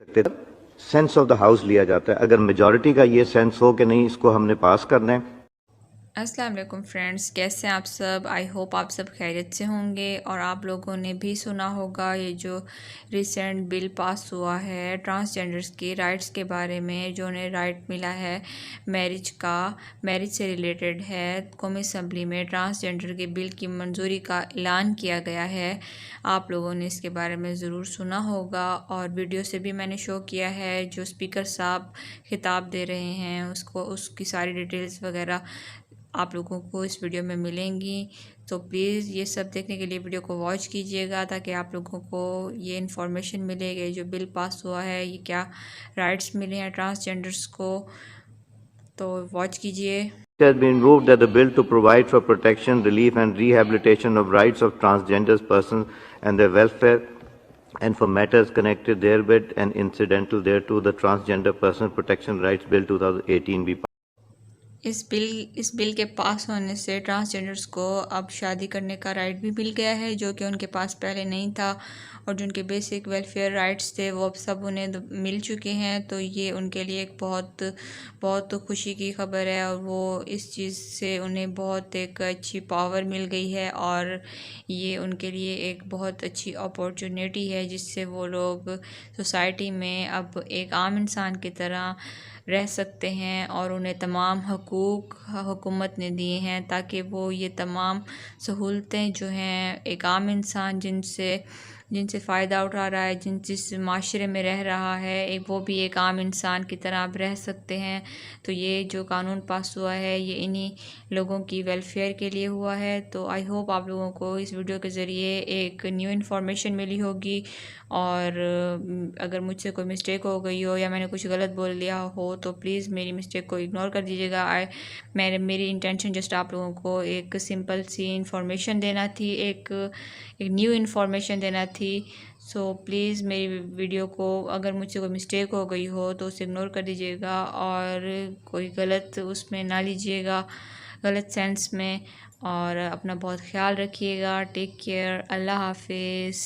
सकते sense of the house लिया जाता है। अगर मेजॉरिटी का ये सेंस हो कि नहीं इसको हमने पास करना है। अस्सलाम वालेकुम फ्रेंड्स, कैसे हैं आप सब। आई होप आप सब खैरियत से होंगे। और आप लोगों ने भी सुना होगा ये जो रिसेंट बिल पास हुआ है ट्रांसजेंडर्स की राइट्स के बारे में, जो उन्हें राइट मिला है मैरिज का, मैरिज से रिलेटेड है। कौमी असम्बली में ट्रांसजेंडर के बिल की मंजूरी का ऐलान किया गया है। आप लोगों ने इसके बारे में ज़रूर सुना होगा और वीडियो से भी मैंने शो किया है। जो स्पीकर साहब खिताब दे रहे हैं उसको, उसकी सारी डिटेल्स वगैरह आप लोगों को इस वीडियो में मिलेंगी। तो प्लीज़ ये सब देखने के लिए वीडियो को वॉच कीजिएगा, ताकि आप लोगों को ये इन्फॉर्मेशन मिलेगी जो बिल पास हुआ है, ये क्या राइट्स मिले हैं ट्रांसजेंडर्स को। तो वॉच कीजिए। It has been moved that the bill to provide for protection, relief and rehabilitation of rights of transgender persons and their welfare and for matters connected therewith and incidental thereto, the Transgender Person Protection Rights Bill 2018 be इस bill के पास होने से transgenders को अब शादी करने का right भी मिल गया है, जो कि उनके पास पहले नहीं था। और जो उनके बेसिक वेलफेयर राइट्स थे वो अब सब उन्हें मिल चुके हैं। तो ये उनके लिए एक बहुत बहुत खुशी की खबर है, और वो इस चीज़ से उन्हें बहुत एक अच्छी पावर मिल गई है। और ये उनके लिए एक बहुत अच्छी अपॉर्चुनिटी है, जिससे वो लोग सोसाइटी में अब एक आम इंसान की तरह रह सकते हैं। और उन्हें तमाम हकूक़ हुकूमत ने दिए हैं, ताकि वो ये तमाम सहूलतें जो हैं एक आम इंसान जिनसे जिनसे फ़ायदा उठा रहा है, जिस माशरे में रह रहा है, एक वो भी एक आम इंसान की तरह अब रह सकते हैं। तो ये जो कानून पास हुआ है ये इन्हीं लोगों की वेलफेयर के लिए हुआ है। तो आई होप आप लोगों को इस वीडियो के ज़रिए एक न्यू इन्फॉर्मेशन मिली होगी। और अगर मुझसे कोई मिस्टेक हो गई हो या मैंने कुछ गलत बोल दिया हो तो प्लीज़ मेरी मिस्टेक को इग्नोर कर दीजिएगा। मेरी इंटेंशन जस्ट आप लोगों को एक सिंपल सी इंफॉर्मेशन देना थी, एक न्यू इन्फॉर्मेशन देना थी। सो प्लीज़ मेरी वीडियो को अगर मुझसे कोई मिस्टेक हो गई हो तो उसे इग्नोर कर दीजिएगा, और कोई गलत उसमें ना लीजिएगा, गलत सेंस में। और अपना बहुत ख्याल रखिएगा। Take care. अल्लाह हाफिज़।